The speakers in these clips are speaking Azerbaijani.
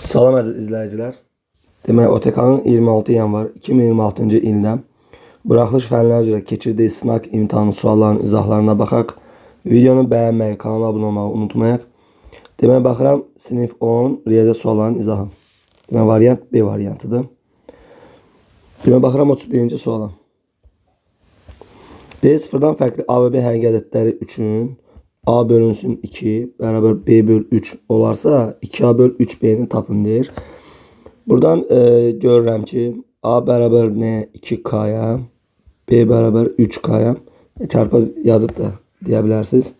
Salam əziz izləyicilər. Demək, OTK-nın 26 yanvar 2026-cı ildə buraxılış fənlər üzrə keçirdiyi sınaq imtahanı suallarının izahlarına baxaq. Videonu bəyənməyi, kanala abunə olmağı unutmayaq. Demək, baxıram sinif 10 riyaziyyat suallarının izahı. Demək, variant B variantıdır. Demək, baxıram 31-ci suala. D0-dan fərqli A və B həqiqətləri üçün A bölünsün 2 bərabər B böl 3 olarsa 2A böl 3B'ni tapın deyir. Buradan görürəm ki A bərabər nə 2K'ya, B bərabər 3K'ya çarpaz yazıb da deyə bilərsiniz.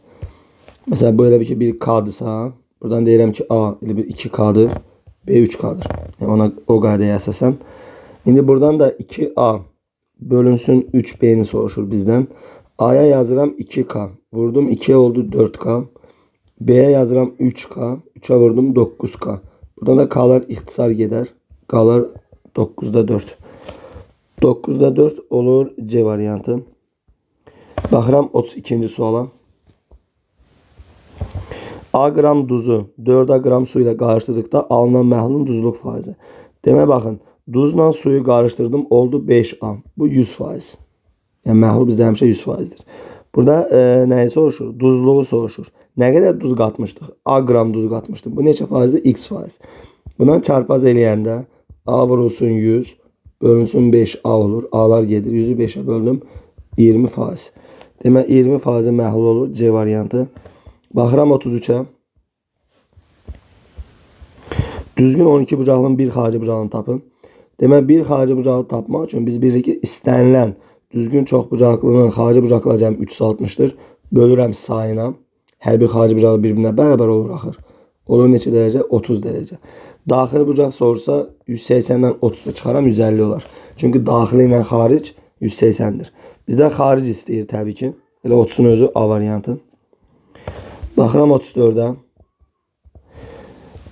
Məsələn, bu elə bir ki 1K'dırsa, buradan deyirəm ki A elə bir 2K'dır, B 3K'dır. Yəni ona o qaydaya əsasən. İndi buradan da 2A bölünsün 3B'ni soruşur bizdən. A'ya yazıram 2K. Vurdum 2'ye oldu 4K. B'ye yazıram 3K. 3'e vurdum 9K. Buradan da K'lar ixtisar gedər. K'lar 9'da 4. 9'da 4 olur C variantı. Baxıram 32-ci suala. A qram duzu 4A qram su ilə qarışdırdıqda alınan məhlulun duzluq faizi. Demək, baxın, duzla suyu qarışdırdım, oldu 5A. Bu 100%. Yəni məhlul bizdə həmişə 100%dir. Burada nəyi soruşur? Duzluğu soruşur. Nə qədər duz qatmışdıq? A qram duz qatmışdım. Bu neçə faizdir? X faiz. Bundan çarpaz eləyəndə A vurulsun 100, bölünsün 5A olur. A'lar gedir. 100'ü 5'e böldüm. 20%. Demək, 20% məhlul olur. C variantı. Baxıram 33'ə. Düzgün 12 bucaqlının bir xarici bucağını tapın. Demək, bir xarici bucağı tapmaq üçün biz bilirik ki istənilən düzgün çox bucaqlının xarici bucaqlar cəmi 360'dır. Bölürəm sayına. Hər bir xarici bucağı bir-birinə bərabər olur axır. Olur neçə dərəcə? 30 dərəcə. Daxili bucaq sorsa 180'dən 30'da çıxaram 150 olar. Çünki daxili ilə xaric 180'dir. Bizdən xaric istəyir təbii ki. Elə 30'un özü A variantı. Baxıram 34'ə.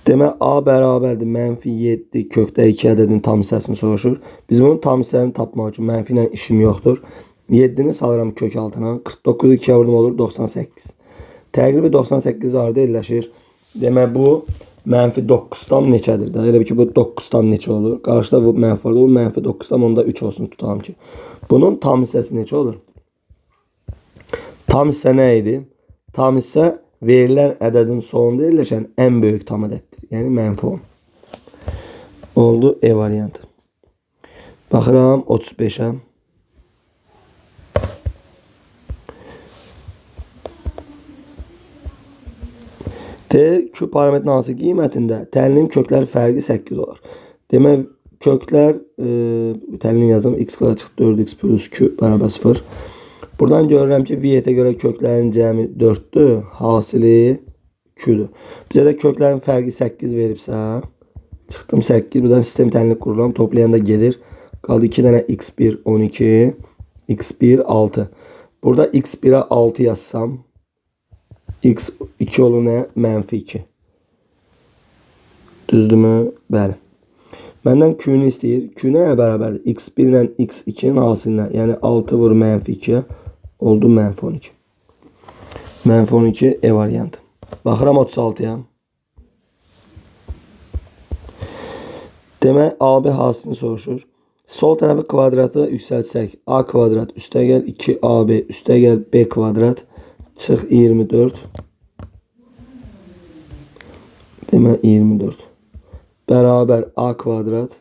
Demək, A bərabərdir -7 kökdə 2 ədədin tam hissəsini soruşur. Biz bunun tam hissəsini tapmaq üçün mənfi ilə işim yoxdur. 7'ni salıram kök altına. 49'u 2'ye vurdum olur 98. Təqribi 98 arada elləşir. Demək, bu -9'dan neçədir? Elə bir ki, bu 9'dan neçə olur? Qarşıda bu mənfi olur. Bu -9'dan onda 3 olsun tutalım ki. Bunun tam hissəsi neçə olur? Tam hissə nə idi? Tam hissə verilən ədədin sonunda yerləşən ən böyük tam ədəddir. Yəni -10. Oldu E variantı. Baxıram 35'ə. Q parametrin hansı qiymətində tənlinin kökləri fərqi 8 olur. Demək, köklər tənlini yazdım. X kvadrat çıxdı 4x plus Q bərabər 0. Buradan görürəm ki Viyetə görə köklərin cəmi 4'dür. Hasili Q'dur. Bizə də köklərin fərqi 8 veribsə, çıxdım 8. Buradan sistem tənlik qururam. Toplayanda gedir. Qaldı 2 dənə x1 12, x1 6. Burada x1'ə 6 yazsam, x2 olur nə? -2. Düzdürmü? Bəli. Məndən Q'nu istəyir. Q nəyə bərabərdir? x1 ilə x2'nin hasilinə. Yəni 6 vur -2'yə oldu -12. -12 E variantı. Baxıram 36'ya. Demək, AB hasilini soruşur. Sol tərəfi kvadratı yüksəltsək. A kvadrat üstəgəl 2AB üstəgəl B kvadrat çıx 24. Demək, 24. Bərabər A kvadrat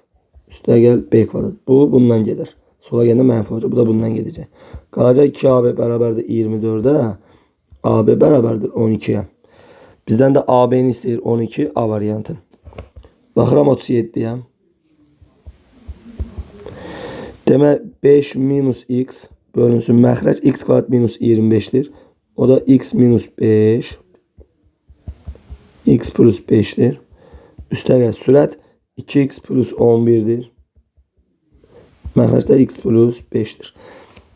üstəgəl B kvadrat. Bu bundan gedir. Sola gələndə mənfi olacaq. Bu da bundan gedəcək. Qalacaq 2AB bərabərdir 24'ə. AB bərabərdir 12'yə. Bizdən də AB'ni istəyir 12 A variantı. Baxıram 37'yə. Demək, 5 minus x bölünsün məxrəc x kvadrat minus 25'dir. O da x minus 5 x plus 5'dir. Üstəgəl sürət 2x plus 11'dir. Məxrəcdə x plus 5'dir.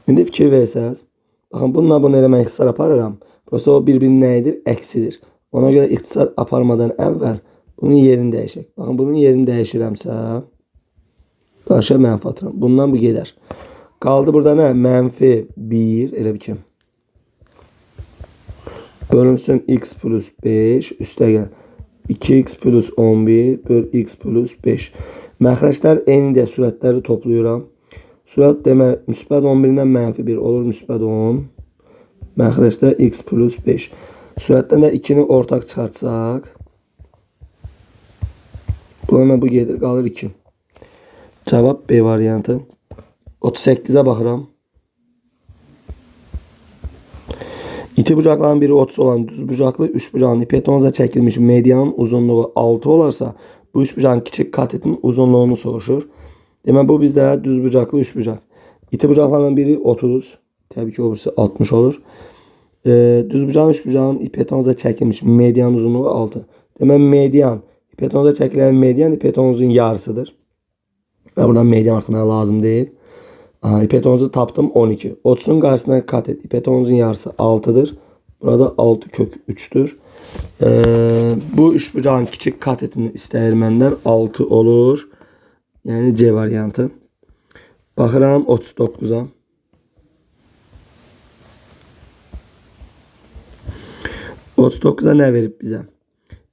İndi fikir versəz, baxın, bununla bunu eləmək ixtisar aparıram. Prosta o bir-birinin nəyidir? Əksidir. Ona görə ixtisar aparmadan əvvəl bunun yerini dəyişək. Baxın, bunun yerini dəyişirəmsə, qarşıya mənfi atıram. Bundan bu gedər. Qaldı burada nə? -1, elə bir ki. Bölünsün x plus 5 üstəgəl 2x plus 11 böl x plus 5. Məxrəclər eyni də sürətləri toplayıram. Sürət demək müsbət 11-dən mənfi 1 olur müsbət 10. Məxrəcdə x plus 5. Sürətdən də 2-ni ortaq çıxartsaq. Bununla bu gedir, qalır 2. Cavab B variantı. 38'e baxıram. İti bucaqların biri 30 olan düz bucaqlı 3 bucağın ipetonuza çəkilmiş medianın uzunluğu 6 olarsa bu 3 bucağın kiçik katetinin uzunluğunu soruşur. Demək bu bizdə düz bucaqlı 3 bucaq. İti bucaqların biri 30. Təbii ki olursa 60 olur. Düz bucağın 3 bucağın ipetonuza çəkilmiş medianın uzunluğu 6. Demək median ipetonuza çəkilən median ipetonuzun yarısıdır. Və buradan median artırmaya lazım deyil. İpetonuzu tapdım 12. 30'un karşısına kat et. İpetonuzun yarısı 6'dır. Burada 6 kök 3'tür. Bu üç bucağın küçük kat etini istəyir məndən 6 olur. Yani C variantı. Baxıram 39'a. Ne verib bizə?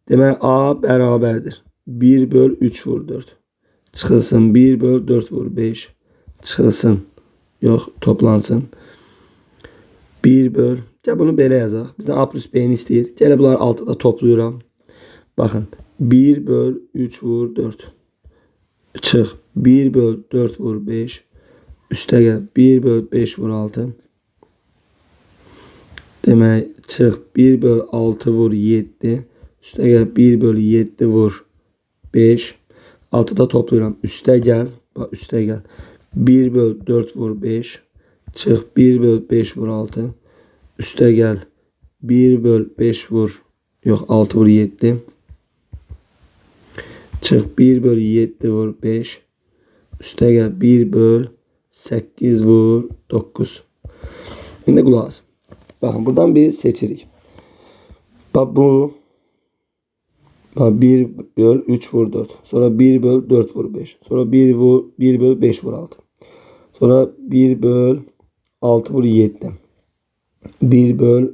Demək A bərabərdir. 1 böl 3 vur 4. Çıxılsın 1 böl 4 vur 5. Çıxılsın. Yox, toplansın. 1 böl. Gəl bunu belə yazaq. Bizdən A plus B'ni istəyir. Gələ bunları altıda toplayıram. Baxın. 1 böl 3 vur 4. Çıx. 1 böl 4 vur 5. Üstə gəl. 1 böl 5 vur 6. Demək, çıx. 1 böl 6 vur 7. Üstə gəl. 1 böl 7 vur 5. Altıda toplayıram. Üstə gəl. Bax, üstə gəl. 1 böl 4 vur 5. Çıx 1 böl 5 vur 6. Üstə gəl. 1 böl 5 vur. Yox 6 vur 7. Çıx 1 böl 7 vur 5. Üstə gəl. 1 böl 8 vur 9. İndi qulaq as. Baxın buradan biz seçirik. Bax bu. Bax 1 böl 3 vur 4. Sonra 1 böl 4 vur 5. Sonra 1 böl 5 vur 6. Sonra 1 böl 6 vur 7. 1 böl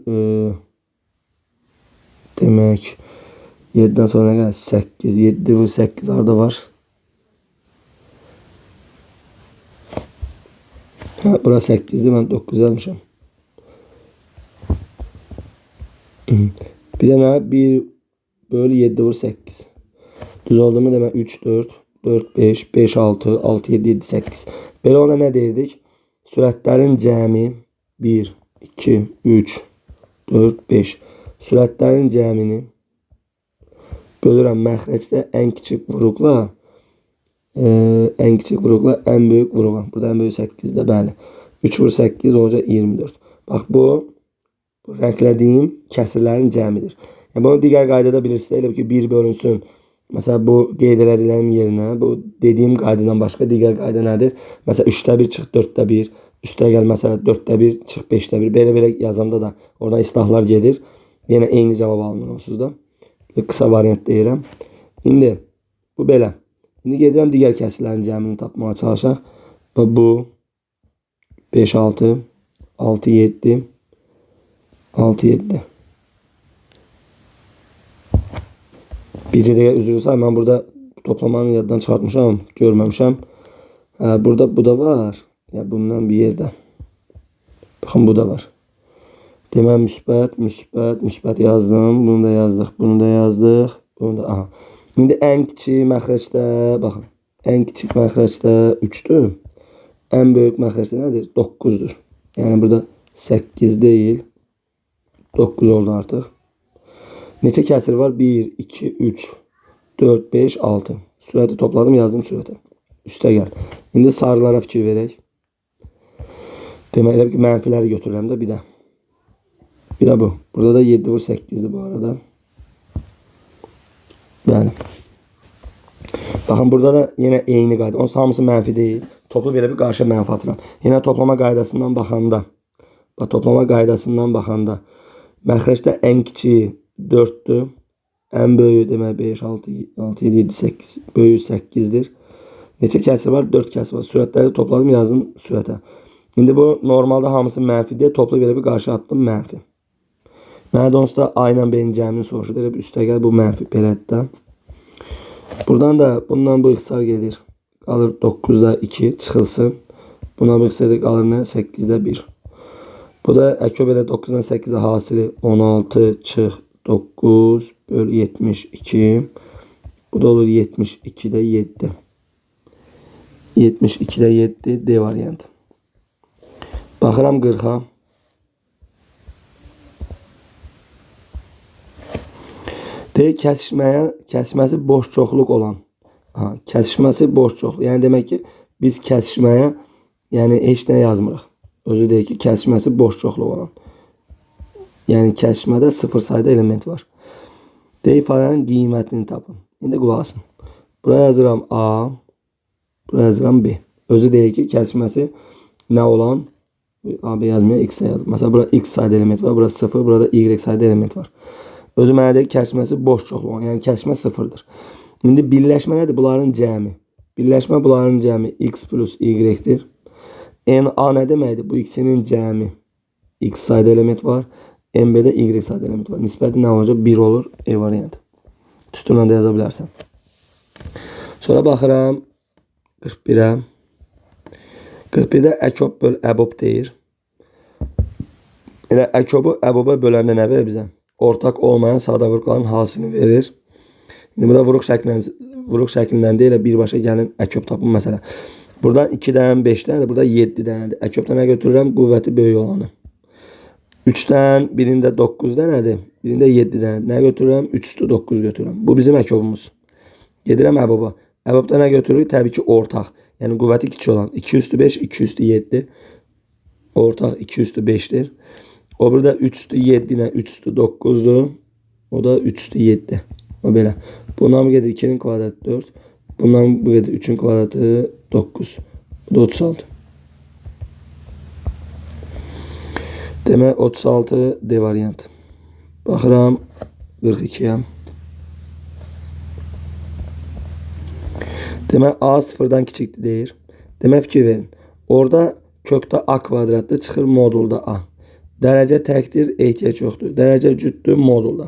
demek 7'den sonra ne kadar? 8. 7 vur 8 arada var. Ha, burası 8'di, ben 9 yazmışım. Bir de ne? 1 böl 7 vur 8. Düz oldu mu demek 3 4 4 5 5 6 6 7 7 8. Belə ona nə deyirdik? Sürətlərin cəmi 1 2 3 4 5. Sürətlərin cəmini bölürəm məxrəcdə ən kiçik vuruqla ən böyük vuruğa. Burada ən böyük 8'də bəli. 3 vur 8 olacaq 24. Bax bu rənglədiyim kəsirlərin cəmidir. Yəni bunu digər qaydada bilirsiniz. Elə ki 1 bölünsün. Mesela bu qeyd elədiyim yerinə bu dediyim qaydadan başqa digər qayda nədir? Mesela 3'də 1 çıx 4'də 1. Üstə gəl mesela 4'də 1 çıx 5'də 1. Belə yazanda da oradan islahlar gedir. Yenə eyni cavab alınır onsuz da. Qısa variant deyirəm. İndi bu belə. İndi gedirəm digər kəsirlərin cəmini tapmağa çalışaq. Bu 5 6 6 7 6 7. Bir dəqiqə üzr istəyirəm. Mən burada toplamanı yaddan çıxartmışam, görməmişəm. Burada bu da var. Ya bundan bir yerdə. Baxın bu da var. Demək müsbət yazdım. Bunu da yazdıq, bunu da yazdıq. Bunu da aha. İndi ən kiçik məxrəcdə baxın. Ən kiçik məxrəcdə 3'dür. Ən böyük məxrəcdə nədir? 9'dur. Yəni burada 8 deyil. 9 oldu artıq. Neçə kəsir var? 1, 2, 3, 4, 5, 6. Sürəti topladım, yazdım sürəti. Üstə gəl. İndi sarılara fikir verək. Demək ki, mənfiləri götürürəm də bir də. Bir də bu. Burada da 7 vur 8'dir bu arada. Bəli. Baxın burada da yenə eyni qayda. Onun hamısı mənfi deyil. Toplu belə bir qarşı mənfi atıram. Yenə toplama qaydasından baxanda. Bax, toplama qaydasından baxanda. Məxrəcdə ən kiçiyi 4'tür. En böyüğü demək 5, 6, 6, 7, 7, 8. Böyüğü 8'dir. Neçə kəsir var? 4 kəsir var. Sürətləri topladım, yazdım sürətə. İndi bu normalda hamısı mənfi deyə toplu belə bir qarşı attım mənfi. Mənə də onsuz da A ilə B-nin cəmini soruşur. Deyir, üstəgəl bu mənfi belədir də. Buradan da bundan bu ixtisar gedir. Qalır 9'da 2 çıxılsın. Buna bu ixtisar qalır nə? 8'də 1. Bu da əkö belə 9'dan 8'ə hasili 16 çıx 9 böl 72. Bu da olur 72'də 7. 72'də 7 D variantı. Baxıram 40'a. D kəsişməsi boş çoxluq olan. Kəsişməsi boş çoxluq. Yəni demək ki, biz kəsişməyə heç nə yazmırıq. Özü deyir ki, kəsişməsi boş çoxluq olan. Yəni kəsişmədə 0 sayda element var. D ifadənin qiymətini tapın. İndi qulaq asın. Buraya yazıram A, buraya yazıram B. Özü deyir ki, kəsişməsi nə olan? A, B yazmıyor, X yazmıyor. Mesela burada X sayda element var, burada 0, burada Y sayda element var. Özü mənə deyir kəsişməsi boş çoxluq olan. Yəni kəsişmə 0'dır. İndi birləşmə nədir? Bunların cəmi. Birləşmə bunların cəmi X plus Y-dir. A nə deməkdir? Bu ikisinin cəmi. X sayda element var. MB'də Y sayda element var. Nisbəti nə olacaq? 1 olur. E variantı. Tüstünlə də yaza bilərsən. Sonra baxıram 41'ə. 41'də əkob böl əbob deyir. Elə əkobu əboba böləndə nə verir bizə? Ortak olmayan sadə vuruqların hasilini verir. İndi burada vuruq şəklindən deyil, birbaşa gəlin əkob tapın məsələ. Buradan 2'dən 5'dən, burada 7'dən. Əkobda nə götürürəm? Qüvvəti böyük olanı. 3'dən, birində 9'da nədir? Birində 7'dən. Nə götürürəm? 3/9 götürürəm. Bu bizim əkobumuz. Gedirəm əboba. Əbobda nə götürürük? Təbii ki, ortaq. Yəni qüvvəti kiçik olan 2/5, 2/7. Ortaq 2/5'dir. O burada 3/7 ilə 3/9'dur. O da 3/7. O belə. Bundan bu gedir 2'nin kvadratı 4. Bundan bu gedir 3'ün kvadratı 9. Bu da 36. Demək 36 D variantı. Baxıram 42'ye. Demək A sıfırdan kiçikdir deyir. Demək fikir verin. Orada kökdə A kvadratlı çıxır modulda A. Dərəcə təkdir, ehtiyac yoxdur. Dərəcə cütdür modulda.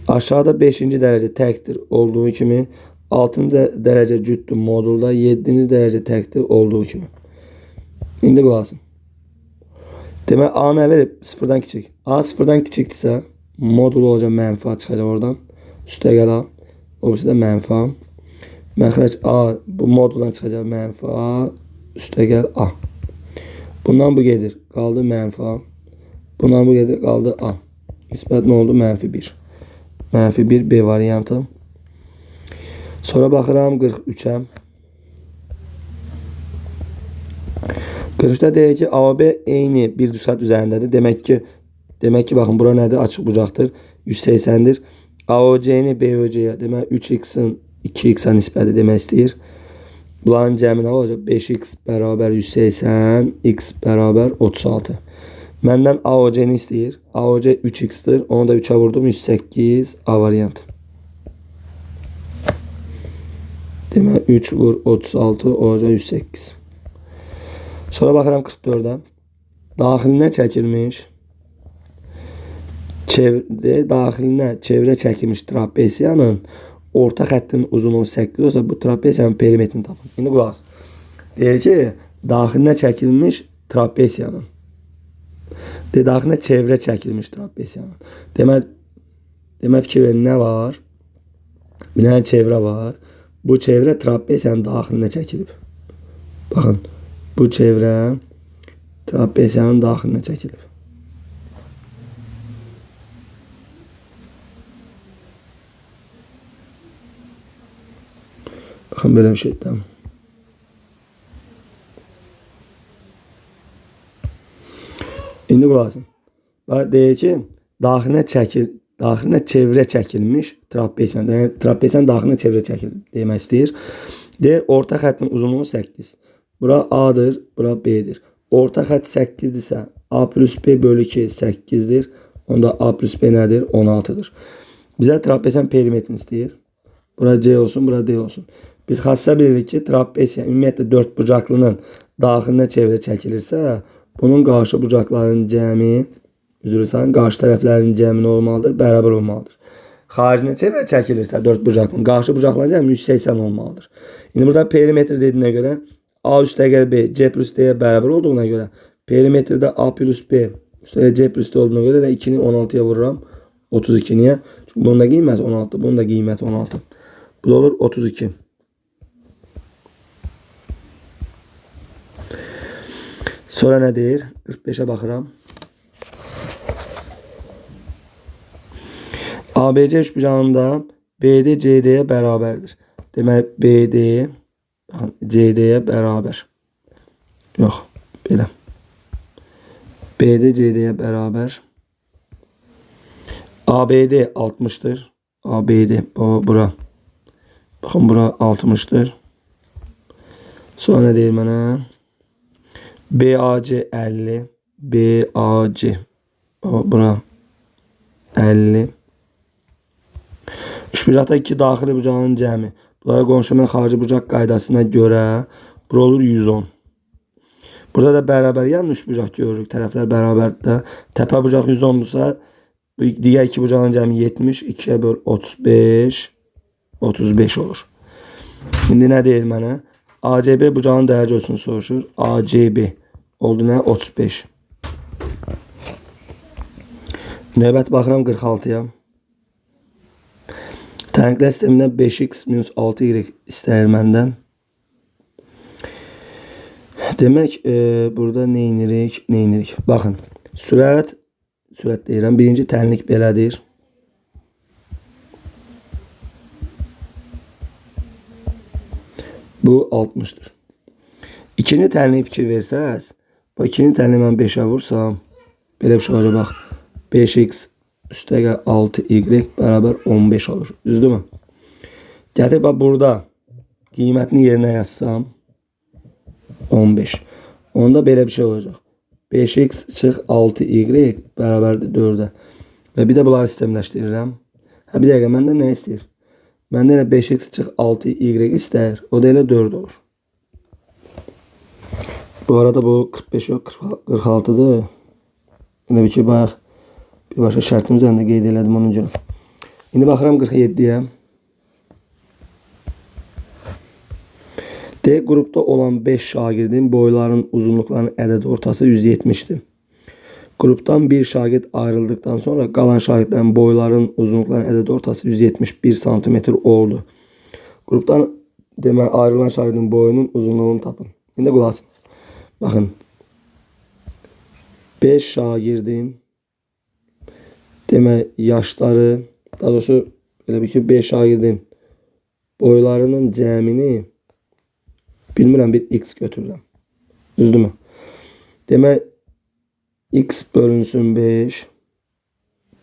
Aşağıda 5-ci dərəcə təkdir olduğu kimi 6-cı dərəcə cütdür modulda 7-ci dərəcə təkdir olduğu kimi. İndi qulaq asın. Demək A nə verib? Sıfırdan kiçik. A sıfırdan kiçikdirsə modul olacaq mənfi A çıxacaq oradan. Üstəgəl A. O birisi də mənfi A. Məxrəc A bu moduldan çıxacaq mənfi A. Üstəgəl A. Bundan bu gedir. Qaldı mənfi A. Bundan bu gedir. Qaldı A. Nisbət nə oldu? Mənfi 1. Mənfi 1 B variantı. Sonra baxıram 43'ə. 43'də deyək ki, A və B eyni bir düzxət üzərindədir. Demək ki, baxın, bura nədir? Açıq bucaqdır. 180'dir. A və C-ni B və C-yə. Demək 3x-in 2x-a nisbəti demək istəyir. Bunların cəmi nə olacaq? 5x bərabər 180, x bərabər 36. Məndən A və C-ni istəyir. A və C 3x-dir. Onu da 3'ə vurdum. 108 A variantı. Demək 3 vur 36 olacaq 108. Sonra baxıram 44'ə. Daxilinə çəkilmiş daxilinə çevrə çəkilmiş trapesiyanın orta xəttinin uzunluğu 8 olsa bu trapesiyanın perimetrini tapın. İndi qulaq as. Deyir ki, daxilinə çəkilmiş trapesiyanın. Daxilinə çevrə çəkilmiş trapesiyanın. Demək fikir verin, nə var? Bir dənə çevrə var. Bu çevrə trapesiyanın daxilinə çəkilib. Baxın, bu çevrə trapesiyanın daxilinə çəkilib. Baxın, belə bir şeydir. İndi qulaq asın. Deyir ki, daxilinə çevrə çəkilmiş trapesiyan. Yəni trapesiyan daxilinə çevrə çəkilib demək istəyir. Deyir, orta xəttin uzunluğu 8. Bura A'dır, bura B'dir. Orta xətt 8'dirsə A plus B bölü 2 8'dir. Onda A plus B nədir? 16'dır. Bizə trapesiyan perimetrini istəyir. Bura C olsun, bura D olsun. Biz xassə bilirik ki, trapesiyan ümumiyyətlə 4 bucaqlının daxilinə çevrə çəkilirsə, bunun qarşı bucaqların cəmi üzrü sayın qarşı tərəflərin cəmi nə olmalıdır? Bərabər olmalıdır. Xaricinə çevrə çəkilirsə 4 bucaqın qarşı bucaqların cəmi 180 olmalıdır. İndi burada perimetr dediyinə görə A üstəgəl B C plus D-yə bərabər olduğuna görə perimetrdə A plus B üstəgəl C plus D olduğuna görə də 2-ni 16-ya vururam. 32-niyə. Çünki bunun da qiyməti 16, bunun da qiyməti 16. Bu da olur 32. Sonra nə deyir? 45'e baxıram. ABC üçbucağında BD CD'yə bərabərdir. Demək BD CD'yə bərabər. Yox, belə. BD CD'yə bərabər. ABD 60'tır. ABD bura. Baxın bura 60'tır. Sonra nə deyir mənə? BAC 50. BAC bura 50. Üçbucaqda iki daxili bucağın cəmi. Bunlara qonşu xarici bucaq qaydasına görə bura olur 110. Burada da bərabər yan üçbucaq görürük. Tərəflər bərabərdir. Təpə bucaq 110'dursa digər iki bucağın cəmi 70. 2'ye böl 35. 35 olur. Şimdi nə deyir mənə? ACB bucağın dəyər ölçüsünü soruşur. ACB oldu nə? 35. Növbət baxıram 46'ya. Tənklə sistemindən 5x minus 6y istəyir məndən. Demək, burada nə inirik? Baxın, sürət deyirəm. Birinci tənlik belədir. Bu 60'dır. İkinci tənliyə fikir versəz, bu ikinci tənliyə mən 5'ə vursam, belə bir şey olacaq, bax. 5x üstəgəl 6y bərabər 15 olur. Düzdürmü? Gətir, bax, burada qiymətini yerinə yazsam 15. Onda belə bir şey olacaq. 5x çıx 6y bərabərdir 4'ə. Və bir də bunları sistemləşdirirəm. Bir dəqiqə, məndə nə istəyir? Məndə elə 5x çıx 6y istəyir. O da elə 4 olur. Bu arada bu 45 yox, 46'dır. Yine bir ki, bayaq bir başka şərtin üzərində qeyd elədim onun üçün. İndi baxıram 47'yə. D qrupda olan 5 şagirdin boylarının uzunluqlarının ədəd ortası 170'dir. Qrupdan bir şagird ayrıldıktan sonra qalan şagirdlərin boylarının uzunluqlarının ədəd ortası 171 cm oldu. Qrupdan demək ayrılan şagirdin boyunun uzunluğunu tapın. İndi qulaq asın. Baxın. 5 şagirdin demək yaşları, daha doğrusu elə bir ki 5 şagirdin boylarının cəmini bilmirəm bir x götürürəm. Düzdürmü? Demək x bölünsün 5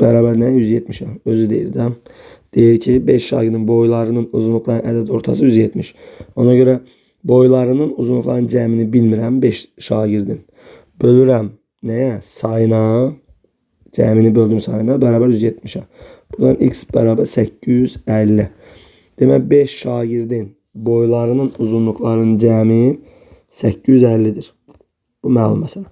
bərabər nə? 170. Özü deyir də. Deyir ki 5 şagirdin boylarının uzunluqlarının ədəd ortası 170. Ona görə boylarının uzunluqlarının cəmini bilmirəm 5 şagirdin. Bölürəm nəyə? Sayına. Cəmini böldüm sayına bərabər 170'ə. Buradan x bərabər 850. Demək 5 şagirdin boylarının uzunluqlarının cəmi 850'dir. Bu məlum məsələ.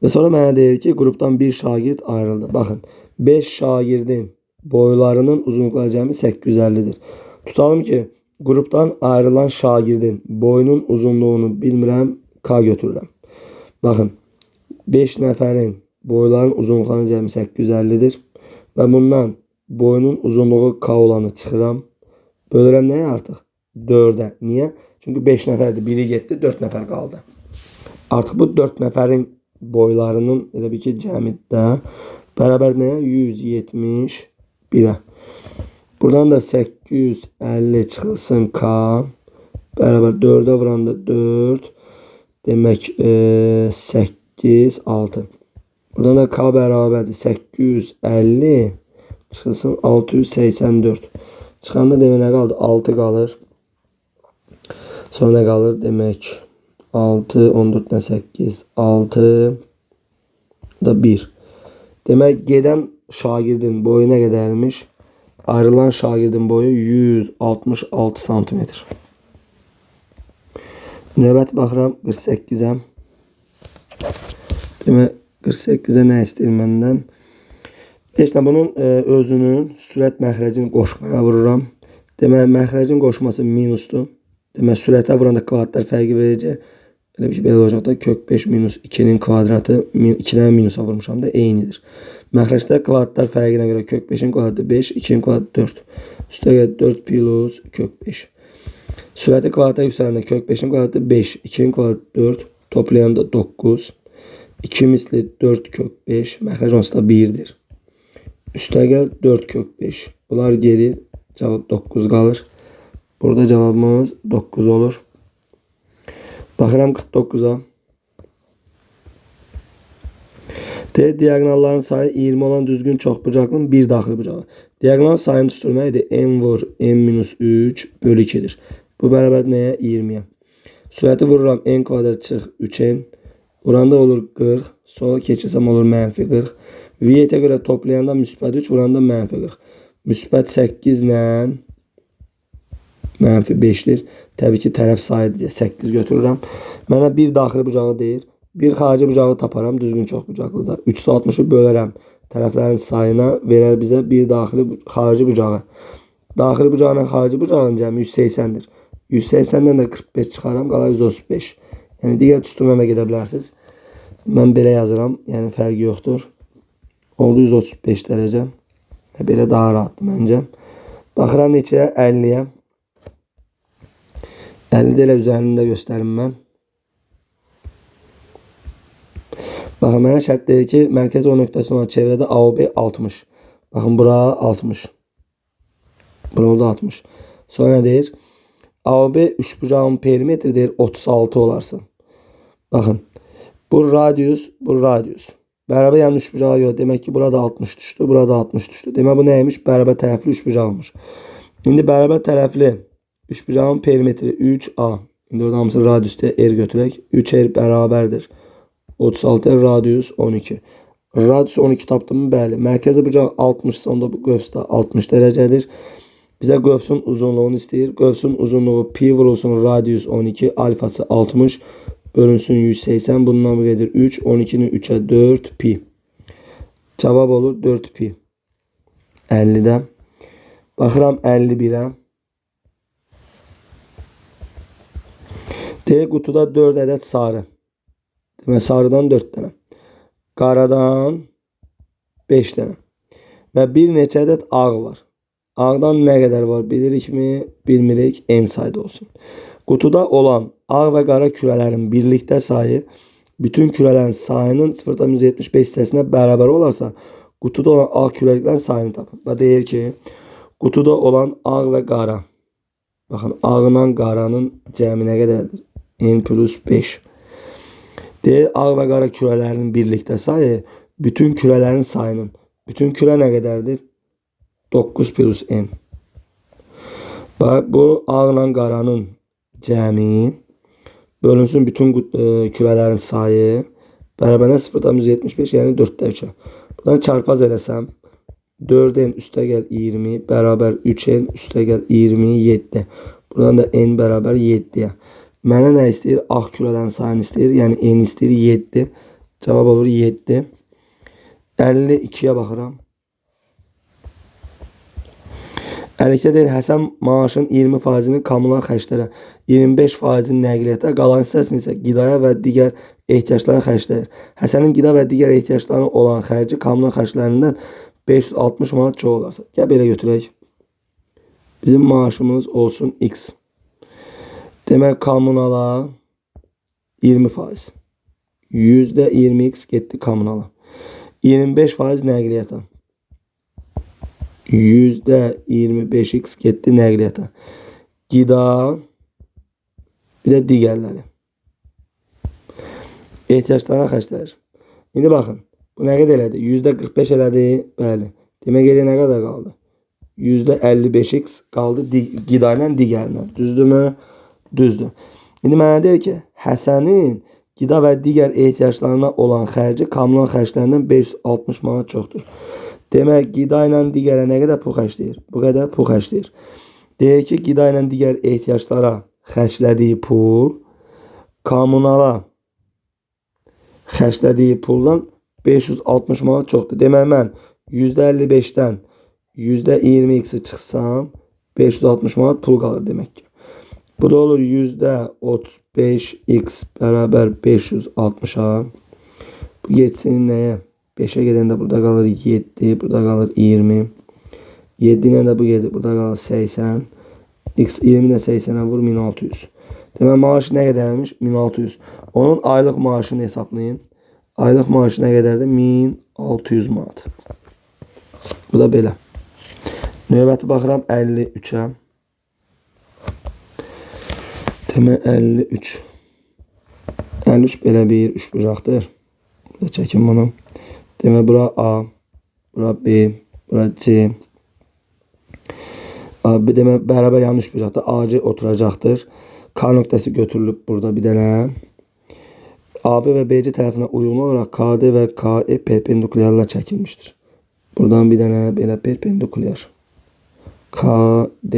Və sonra mənə deyir ki qrupdan bir şagird ayrıldı. Baxın 5 şagirdin boylarının uzunluqları cəmi 850'dir. Tutalım ki qrupdan ayrılan şagirdin boyunun uzunluğunu bilmirəm k götürürəm. Baxın 5 nəfərin boyların uzunluqlarının cəmi 850'dir. Və bundan boyunun uzunluğu k olanı çıxıram. Bölürəm nəyə artıq? 4'ə. Niyə? Çünki 5 nəfərdir. Biri getdi, 4 nəfər qaldı. Artıq bu 4 nəfərin boylarının elə bir ki cəmi də bərabər nəyə? 171'ə. Buradan da 850 çıxılsın k bərabər 4'ə vuranda 4 demək 8 6. Buradan da k bərabərdir 850 çıxılsın 684. Çıxanda demək nə qaldı? 6 qalır. Sonra nə qalır? Demək 6 14'dən 8 6 da 1. Demək gedən şagirdin boyu nə qədərmiş? Ayrılan şagirdin boyu 166 cm. Növbəti baxıram 48'ə. Demək 48'də nə istəyir məndən? Heç nə bunun özünün sürət məxrəcini qoşmaya vururam. Demək, məxrəcin qoşması minusdur. Demək, sürətə vuranda kvadratlar fərqi verəcək. Elə bir şey belə olacaq da kök 5 minus 2'nin kvadratı 2'dən minusa vurmuşam da eynidir. Məxrəcdə kvadratlar fərqinə görə kök 5'in kvadratı 5, 2'nin kvadratı 4. Üstəgəl 4 plus kök 5. Sürəti kvadrata yüksələndə kök 5'in kvadratı 5, 2'nin kvadratı 4, toplayanda 9. 2 misli 4 kök 5, məxrəc onsuz da 1'dir. Üstəgəl 4 kök 5. Bunlar gelir, cavab 9 qalır. Burada cavabımız 9 olur. Baxıram 49'a. Diagonalların sayı 20 olan düzgün çoxbucaqlının bir daxili bucağı. Diagonal sayını tuttur nə idi? N vur n minus 3 bölü 2'dir. Bu bərabər nəyə? 20'yə. Sürəti vururam n kvadrat çıx 3n. Vuranda olur 40. Sola keçirsəm olur mənfi 40. Viyetə görə toplayanda müsbət 3, vuranda mənfi 40. Müsbət 8 ilə mənfi 5'dir. Təbii ki, tərəf sayı deyə 8 götürürəm. Mənə bir daxili bucağı deyir. Bir xarici bucağı taparam, düzgün çoxbucaqlı da. 360'ı bölərəm. Tərəflərin sayına verər bizə bir daxili xarici bucağı. Daxili bucağla xarici bucağın cəmi 180'dir. 180'dən də 45 çıxaram, qalar 135. Yəni digər tüstürməmə gedə bilərsiniz. Mən belə yazıram, yəni fərqi yoxdur. Oldu 135 dərəcə. Belə daha rahatdır məncə. Baxıram neçəyə? 50'yə. 50 də elə üzərində göstərim mən. Baxın, mənə şərt deyir ki, mərkəzi O nöqtəsi olan çevrədə AOB 60. Baxın, bura 60. Bura oldu 60. Sonra nə deyir? AOB üçbucağın perimetri deyir 36 olarsa. Baxın, bu radius, bu radius. Bərabər yəni üçbucağa görə demək ki, burada 60 düşdü, burada 60 düşdü. Demək bu nəymiş? Bərabər tərəfli üçbucaqmış. İndi bərabər tərəfli üçbucağın perimetri 3A. İndi orada hamısı radiusda R götürək. 3R bərabərdir 36, radius 12. Radius 12 tapdım mı? Bəli. Mərkəzi bucaq 60 ise onda bu qövs də 60 dərəcədir. Bizə qövsün uzunluğunu istəyir. Qövsün uzunluğu pi vurulsun radius 12, alfası 60, bölünsün 180. Bundan bu gedir 3, 12'nin 3'ə 4 pi. Cavab olur 4 pi. 50'də. Baxıram 51'ə. D qutuda 4 ədəd sarı. Demək, sarıdan 4 dənə. Qaradan 5 dənə. Və bir neçə ədəd ağ var. Ağdan nə qədər var bilirik mi? Bilmirik. N sayda olsun. Qutuda olan ağ və qara kürələrin birlikdə sayı bütün kürələrin sayının 0,75 hissəsinə bərabər olarsa, qutuda olan ağ kürəliklərin sayını tapın. Və deyir ki, qutuda olan ağ və qara. Baxın, ağla qaranın cəmi nə qədərdir? N plus 5. Deyir, ağ və qara kürələrinin birlikdə sayı bütün kürələrin sayının. Bütün kürə nə qədərdir? 9 plus n. Bax, bu ağla qaranın cəmi bölünsün bütün kürələrin sayı bərabərlə 0,75, yəni 4'də 3'ə. Buradan çarpaz eləsəm 4n üstəgəl 20 bərabər 3n üstəgəl 27. Buradan da n bərabər 7'yə. Mənə nə istəyir? Ağ kürələrin sayını istəyir. Yəni n istəyir 7. Cavab olur 7. 52'yə baxıram. 52'də deyir, Həsən maaşın 20%'ni kommunal xərclərə, 25%'ni nəqliyyata, qalan hissəsini isə qidaya və digər ehtiyaclara xərcləyir. Həsənin qida və digər ehtiyaclarına olan xərci kommunal xərclərindən 560 manat çox olarsa. Gəl belə götürək. Bizim maaşımız olsun X. Demək, kommunala 20%. %20x getdi kommunala. 25% nəqliyyata. %25x getdi nəqliyyata. Qida, bir də digərləri. Ehtiyaclara xərcləyir. İndi baxın, bu nə qədər elədi? %45 elədi, bəli. Demək, geriyə nə qədər qaldı? %55x qaldı qida ilə digərinə. Düzdürmü? Düzdür. İndi mənə deyir ki, Həsənin qida və digər ehtiyaclarına olan xərci kommunal xərclərindən 560 manat çoxdur. Demək, qida ilə digərə nə qədər pul xərcləyir? Bu qədər pul xərcləyir. Deyir ki, qida ilə digər ehtiyaclara xərclədiyi pul kommunala xərclədiyi puldan 560 manat çoxdur. Demək, mən %55'dən %20x'i çıxsam 560 manat pul qalır demək ki. Bu da olur %35x bərabər 560'a. Bu geçsin nəyə? 5'e gedəndə burada qalır 7, burada qalır 20. 7 ilə də bu gedir, burada qalır 80. X 20 ilə 80'ə vur 1600. Demək maaş nə qədərmiş? 1600. Onun aylıq maaşını hesablayın. Aylıq maaşı nə qədərdir? 1600 manat. Bu da belə. Növbəti baxıram 53'ə. Demək 53. 53 belə bir üçbucaqdır. Burada çəkin bunu. Demək bura A, bura B, bura C. Abi demək bərabər yan üçbucaqda AC oturacaqdır. K nöqtəsi götürülüb burada bir dənə. AB və BC tərəfinə uyğun olaraq KD və KE perpendikulyarlar çəkilmişdir. Buradan bir dənə belə perpendikulyar. KD.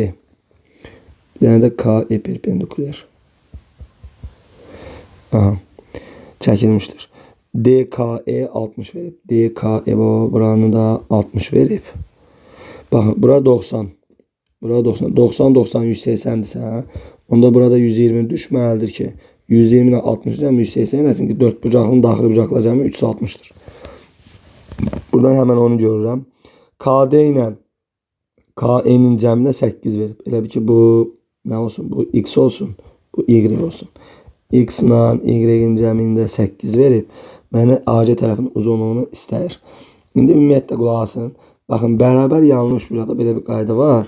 Bir dənə də KE perpendikulyar. Aha. Çəkilmişdir. DKE 60 verib. DKE buranı da 60 verib. Baxın bura 90. Bura 90. 90 90 180'dirsə, onda burada 120 düşməlidir ki, 120 ilə 60 cəmi 180 eləsin ki, 4 bucaqlının daxili bucaqlar cəmi 360'dır. Buradan həmən onu görürəm. KD ilə KE'nin cəminə 8 verib. Elə bir ki, bu nə olsun? Bu X olsun. Bu Y olsun. X ilə Y'in cəmində 8 verib. Mənə AC tərəfinin uzunluğunu istəyir. İndi ümumiyyətlə qulaq asın. Baxın, bərabər yanlı üçbucaqda belə bir qayda var.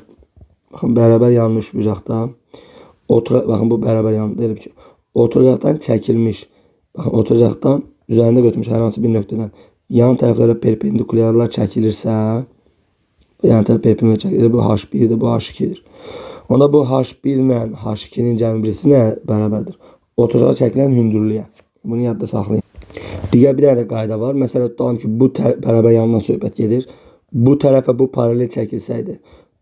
Baxın, bərabər yanlı üçbucaqda baxın, bu bərabər yanlı deyil ki, oturacaqdan çəkilmiş. Baxın, oturacaqdan üzərində götürmüş hər hansı bir nöqtədən yan tərəflərə perpendikulyarlar çəkilirsə, yan tərəf perpendikulyar çəkilir. Bu H1'dir, bu H2'dir. Onda bu H1 ilə H2'nin cəmi birisi nə bərabərdir? Oturacağa çəkilən hündürlüyə. Bunu yadda saxlayın. Digər bir dənə də qayda var. Məsələn, tutalım ki, bu bərabər yandan söhbət gedir. Bu tərəfə bu paralel çəkilsəydi,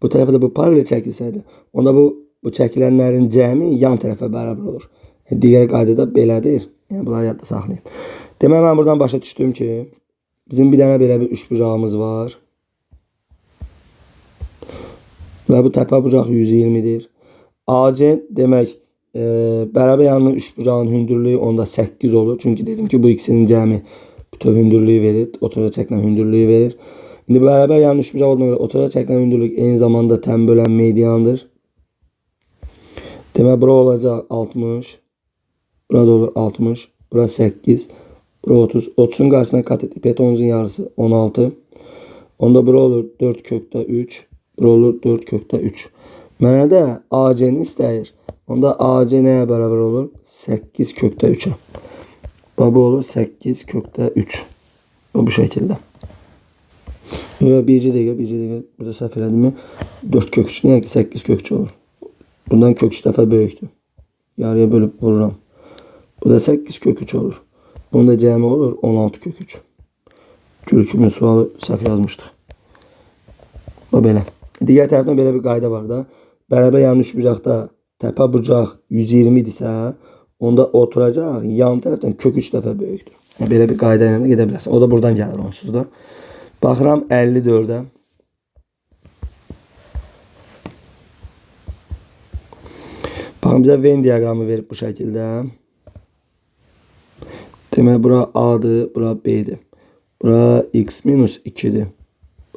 bu tərəfə də bu paralel çəkilsəydi, onda bu çəkilənlərin cəmi yan tərəfə bərabər olur. Digər qayda da belədir. Yəni bunları yadda saxlayın. Demək, mən buradan başa düşdüm ki, bizim bir dənə belə bir üçbucağımız var. Və bu təpə bucaq 120'dir. AC demək, bərabər yanlı üçbucağın hündürlüyü onda 8 olur. Çünki dedim ki, bu ikisinin cəmi bütöv hündürlüyü verir. Oturacaq çəkilən hündürlüyü verir. İndi bərabər yanlı üçbucaq olduğuna görə oturacaq çəkilən hündürlük eyni zamanda təm bölən mediandır. Demək, bura olacaq 60. Burada olur 60. Bura 8. Bura 30. 30'un qarşısına kat etdik. Hipotenuzun yarısı 16. Onda bura olur 4 kökdə 3. Bura olur 4 kökdə 3. Mənə də AC-ni istəyir. Onda AC nəyə bərabər olur? 8 kökdə 3'ə. Bu olur 8 kökdə 3. Bu şəkildə. Bircə dəqiqə. Burada səhv elədim mi? 4 kök 3. Yəni ki, 8 kök 3 olur. Bundan kök 3 dəfə böyükdür. Yarıya bölüb vururam. Bu da 8 kök 3 olur. Bunun da cəmi olur 16 kök 3. Gülkümün sualı səhv yazmışdıq. O belə. Digər tərəfdən belə bir qayda var da. Bərabər yanlı üçbucaqda təpə bucaq 120'dirsə, onda oturacaq yan tərəfdən kök 3 dəfə böyükdür. Yəni, belə bir qayda ilə də gedə bilərsən. O da buradan gəlir onsuz da. Baxıram 54'ə. Baxın, bizə Venn diaqramı verib bu şəkildə. Demək, bura A'dır, bura B'dir. Bura X minus 2'dir.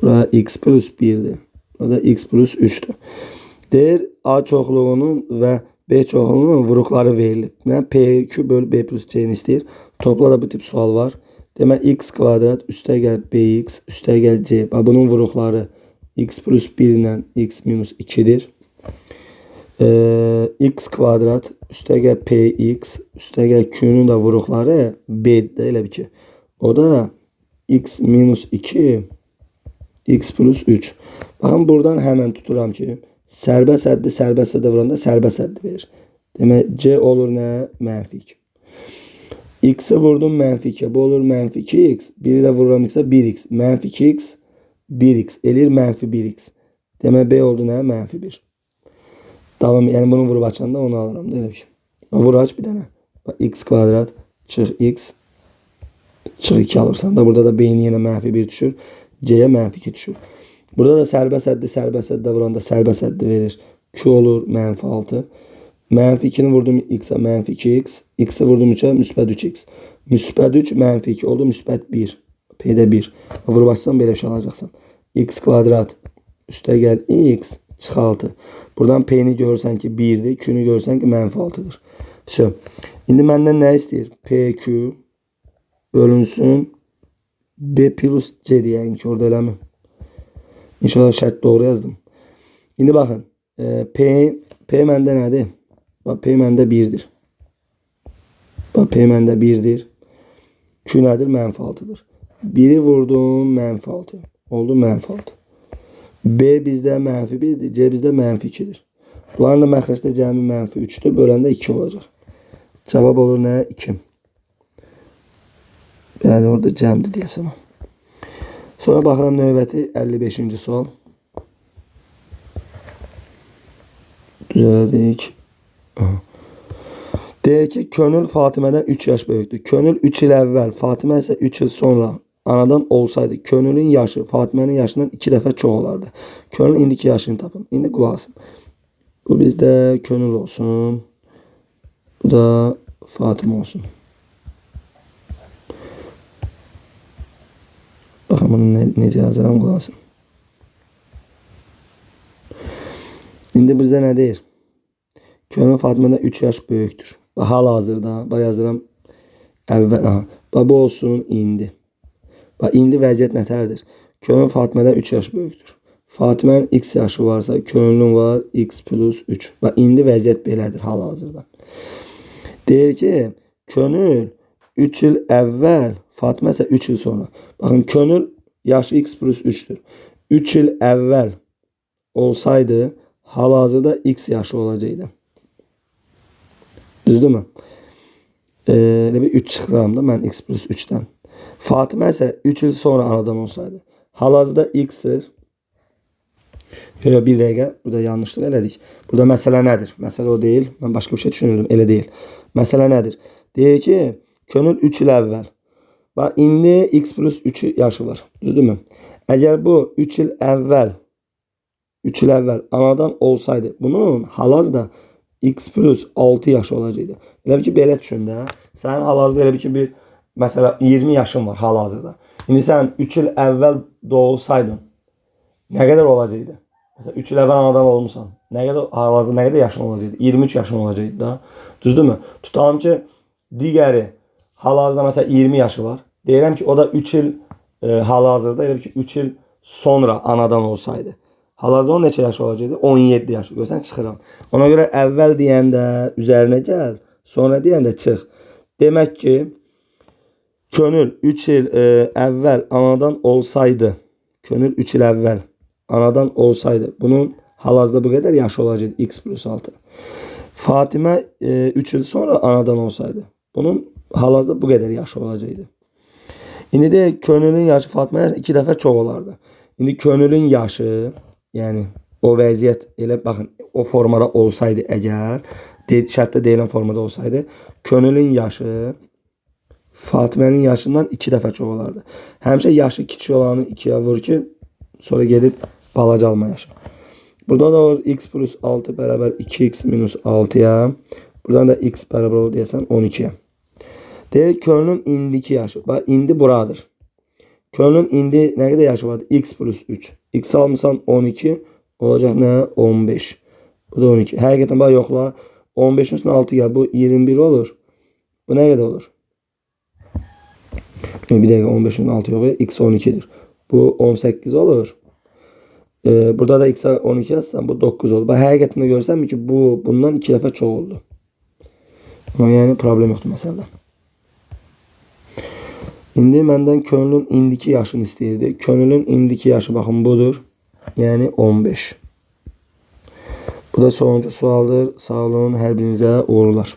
Bura X plus 1'dir. Burada X plus 3'dür. Deyir, A çoxluğunun və B çoxluğunun vuruqları verilib. P2 bölü B plus C'ni istəyir. Topla da bu tip sual var. Demək, X kvadrat üstəgəl BX üstəgəl C. Bunun vuruqları X plus 1 ilə X minus 2'dir. X kvadrat üstəgəl PX üstəgəl Q'nun da vuruqları B'dir. Elə bir ki. O da X minus 2 X plus 3. Baxın, buradan həmən tuturam ki, sərbəst həddi sərbəst həddi vuranda sərbəst həddi verir. Demək, C olur nə? Mənfi 2. X'i vurdum mənfi 2. Bu olur mənfi 2x. 1'i də vururam x'e 1x. Mənfi 2x 1x eləyir mənfi 1x. Demək, B oldu nə? Mənfi 1. Davam, yəni bunu vurub açanda onu alıram da elə bir şey. Vur aç bir dənə. X kvadrat çıx x çıx 2 alırsan da burada da B'nin yenə mənfi 1 düşür. C'ye mənfi 2 düşür. Burada da sərbəst həddə vuranda sərbəst həddi verir. Q olur mənfi 6. Mənfi 2'ni vurdum x'e mənfi 2x. X'i vurdum 3'e müsbət 3x. Müsbət 3 mənfi 2 oldu müsbət 1. P'de 1. Vurub açsan belə bir şey alacaqsan. X kvadrat üstə gəl x çıx 6. Buradan P'ni görürsən ki 1'dir. Q'ni görürsən ki mənfi 6'dır. Все. İndi məndən nə istəyir? PQ bölünsün B plus C deyəyin ki orada eləmi? İnşallah şərt doğru yazdım. İndi baxın. P məndə nədir? Bax P məndə 1'dir. Bax P məndə 1'dir. Q nədir? Mənfi 6'dır. 1'i vurdum mənfi 6. Oldu mənfi 6. B bizdə mənfi 1'dir. C bizdə mənfi 2'dir. Bunların da məxrəcdə cəmi mənfi 3'dür. Böləndə 2 olacaq. Cavab olur nə? 2. Yəni orada cəmdir deyəsəm. Sonra baxıram növbəti 55-ci sual. Düzəldik. Deyək ki, Könül Fatimədən 3 yaş böyükdür. Könül 3 il əvvəl, Fatimə isə 3 il sonra anadan olsaydı, Könülün yaşı Fatimənin yaşından 2 dəfə çox olardı. Könül indiki yaşını tapın. İndi qulaq asın. Bu bizdə Könül olsun. Bu da Fatimə olsun. Baxın bunu necə yazıram, qulaq asın. İndi bizdə nə deyir? Könül Fatimədən 3 yaş böyükdür. Hal-hazırda yazıram əvvəl. Bu olsun indi. İndi vəziyyət nətərdir? Könül Fatimədən 3 yaş böyükdür. Fatimənin x yaşı varsa Könülün var x plus 3. İndi vəziyyət belədir hal-hazırda. Deyir ki, Könül 3 il əvvəl, Fatimə isə 3 il sonra. Baxın, Könül yaşı x plus 3'dür. 3 il əvvəl olsaydı hal-hazırda x yaşı olacaqdı. Düzdür mü? Elə bir 3 çıxıram da mən x plus 3'dən. Fatimə isə 3 il sonra anadan olsaydı. Hal-hazırda x'dir. Bir dəqiqə, burada yanlışlıq elədik. Burada məsələ nədir? Məsələ o deyil. Mən başqa bir şey düşünürdüm. Elə deyil. Məsələ nədir? Deyir ki, Könül 3 il əvvəl. İndi x plus 3 yaşı var. Düzdür mü? Əgər bu 3 il əvvəl anadan olsaydı, bunun hal-hazırda x plus 6 yaşı olacaqdı. Elə bir ki, belə düşün də. Sənin hal-hazırda elə bir ki, məsələ 20 yaşın var hal-hazırda. İndi sən 3 il əvvəl doğulsaydın, nə qədər olacaqdı? Məsələn, 3 il əvvəl anadan olmuşsan, hal-hazırda nə qədər yaşın olacaqdı? 23 yaşın olacaqdı da. Düzdür mü? Tutalım ki, digəri hal-hazırda məsələn 20 yaşı var. Deyirəm ki, o da 3 il hal-hazırda elə bir ki, 3 il sonra anadan olsaydı. Hal-hazırda onun neçə yaşı olacaqdı? 17 yaşı. Görsən, çıxıram. Ona görə əvvəl deyəndə üzərinə gəl, sonra deyəndə çıx. Demək ki, Könül 3 il əvvəl anadan olsaydı, Könül 3 il əvvəl anadan olsaydı, bunun hal-hazırda bu qədər yaşı olacaqdı, x plus 6. Fatimə 3 il sonra anadan olsaydı, bunun hal-hazırda bu qədər yaşı olacaqdı. İndi də Könülün yaşı Fatiməyə 2 dəfə çox olardı. İndi Könülün yaşı, yəni o vəziyyət elə baxın, o formada olsaydı əgər, şərtdə deyilən formada olsaydı, Könülün yaşı Fatimənin yaşından 2 dəfə çox olardı. Həmişə yaşı kiçik olanı 2'yə vur ki, sonra gedib balaca alma yaşı. Buradan da olur x plus 6 bərabər 2x minus 6'ya. Buradan da x bərabər olur deyəsən 12'yə. Deyək, Könülün indiki yaşı. Bax, indi buradır. Könülün indi nə qədər yaşı vardı? X plus 3. X almışsan 12. Olacaq nə? 15. Bu da 12. Həqiqətən bax, yoxla. 15'in üstüne 6 gəl. Bu 21 olur. Bu nə qədər olur? Bir dəqiqə, 15'in 6 yox. X 12'dir. Bu 18 olur. Burada da x 12 yazsan bu 9 olur. Bax, həqiqətində görsənmi ki, bu bundan 2 dəfə çox oldu. Yəni problem yoxdur məsələdə. İndi məndən Könülün indiki yaşını istəyirdi. Könülün indiki yaşı baxın budur. Yəni 15. Bu da sonuncu sualdır. Sağ olun, hər birinizə uğurlar.